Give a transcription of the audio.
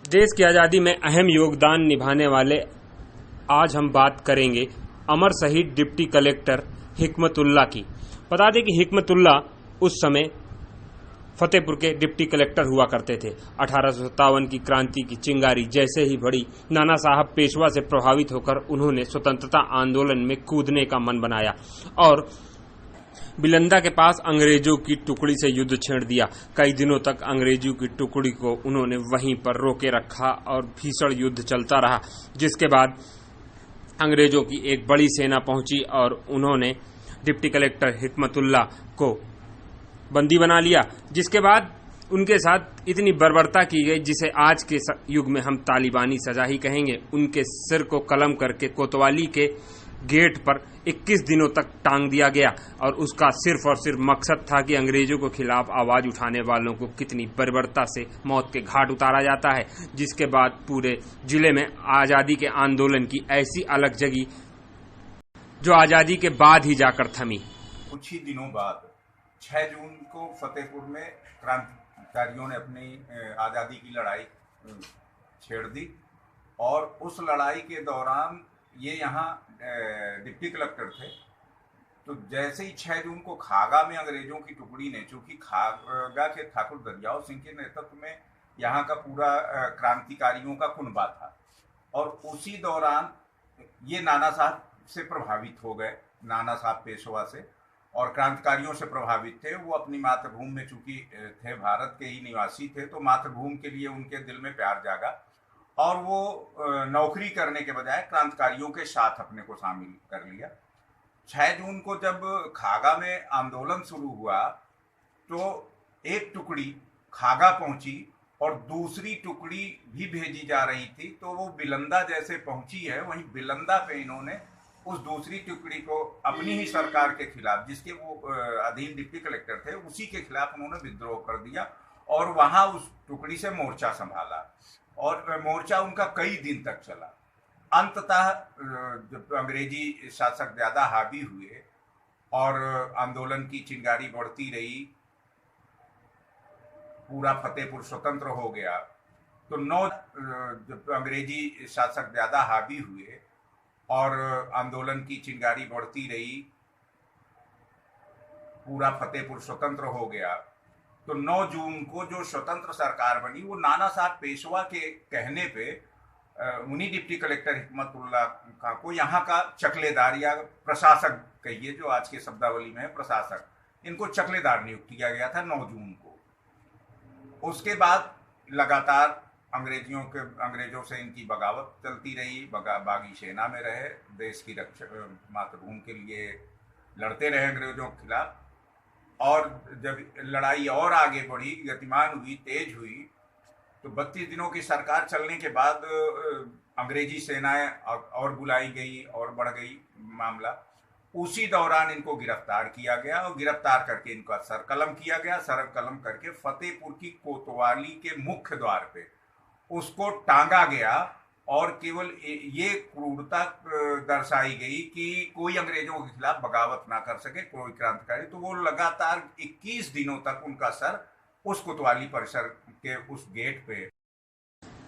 देश की आज़ादी में अहम योगदान निभाने वाले आज हम बात करेंगे अमर शहीद डिप्टी कलेक्टर हिकमतुल्लाह की। बता दें कि हिकमतुल्लाह उस समय फतेहपुर के डिप्टी कलेक्टर हुआ करते थे। 1857 की क्रांति की चिंगारी जैसे ही बढ़ी, नाना साहब पेशवा से प्रभावित होकर उन्होंने स्वतंत्रता आंदोलन में कूदने का मन बनाया और बिलंदा के पास अंग्रेजों की टुकड़ी से युद्ध छेड़ दिया। कई दिनों तक अंग्रेजों की टुकड़ी को उन्होंने वहीं पर रोके रखा और भीषण युद्ध चलता रहा, जिसके बाद अंग्रेजों की एक बड़ी सेना पहुंची और उन्होंने डिप्टी कलेक्टर हिकमतुल्लाह को बंदी बना लिया। जिसके बाद उनके साथ इतनी बर्बरता की गई जिसे आज के युग में हम तालिबानी सजा ही कहेंगे। उनके सिर को कलम करके कोतवाली के गेट पर 21 दिनों तक टांग दिया गया और उसका सिर्फ और सिर्फ मकसद था कि अंग्रेजों के खिलाफ आवाज उठाने वालों को कितनी बर्बरता से मौत के घाट उतारा जाता है। जिसके बाद पूरे जिले में आजादी के आंदोलन की ऐसी अलग जगी जो आजादी के बाद ही जाकर थमी। कुछ ही दिनों बाद 6 जून को फतेहपुर में क्रांतिकारियों ने अपनी आजादी की लड़ाई छेड़ दी और उस लड़ाई के दौरान ये यहाँ डिप्टी कलेक्टर थे। तो जैसे ही 6 जून को खागा में अंग्रेजों की टुकड़ी ने, चूंकि खागा के ठाकुर दरियाव सिंह के नेतृत्व में यहाँ का पूरा क्रांतिकारियों का कुनबा था और उसी दौरान ये नाना साहब से प्रभावित हो गए। नाना साहब पेशवा से और क्रांतिकारियों से प्रभावित थे। वो अपनी मातृभूमि में चूंकि थे, भारत के ही निवासी थे, तो मातृभूमि के लिए उनके दिल में प्यार जागा और वो नौकरी करने के बजाय क्रांतिकारियों के साथ अपने को शामिल कर लिया। 6 जून को जब खागा में आंदोलन शुरू हुआ तो एक टुकड़ी खागा पहुंची और दूसरी टुकड़ी भी भेजी जा रही थी। तो वो बिलंदा जैसे पहुंची है, वहीं बिलंदा पे इन्होंने उस दूसरी टुकड़ी को अपनी ही सरकार के खिलाफ, जिसके वो अधीन डिप्टी कलेक्टर थे, उसी के खिलाफ उन्होंने विद्रोह कर दिया और वहां उस टुकड़ी से मोर्चा संभाला और मोर्चा उनका कई दिन तक चला। अंततः जब अंग्रेजी शासक ज्यादा हावी हुए और आंदोलन की चिंगारी बढ़ती रही, पूरा फतेहपुर स्वतंत्र हो गया। तो जब अंग्रेजी शासक ज्यादा हावी हुए और आंदोलन की चिंगारी बढ़ती रही, पूरा फतेहपुर स्वतंत्र हो गया। तो 9 जून को जो स्वतंत्र सरकार बनी, वो नाना साहब पेशवा के कहने पे उन्हीं डिप्टी कलेक्टर हिकमतुल्लाह को यहाँ का चकलेदार या प्रशासक कहिए, जो आज के शब्दावली में है प्रशासक, इनको चकलेदार नियुक्त किया गया था 9 जून को। उसके बाद लगातार अंग्रेजों से इनकी बगावत चलती रही। बागी सेना में रहे, देश की रक्षा मातृभूमि के लिए लड़ते रहे अंग्रेजों के खिलाफ। और जब लड़ाई और आगे बढ़ी, गतिमान हुई, तेज हुई, तो 32 दिनों की सरकार चलने के बाद अंग्रेजी सेनाएं और बुलाई गई और बढ़ गई मामला। उसी दौरान इनको गिरफ्तार किया गया और गिरफ्तार करके इनका सर कलम किया गया। सर कलम करके फतेहपुर की कोतवाली के मुख्य द्वार पे उसको टांगा गया और केवल ये क्रूरता दर्शाई गई कि कोई अंग्रेजों के खिलाफ बगावत ना कर सके कोई क्रांतिकारी। तो वो लगातार 21 दिनों तक उनका सर उस कोतवाली परिसर के उस गेट पे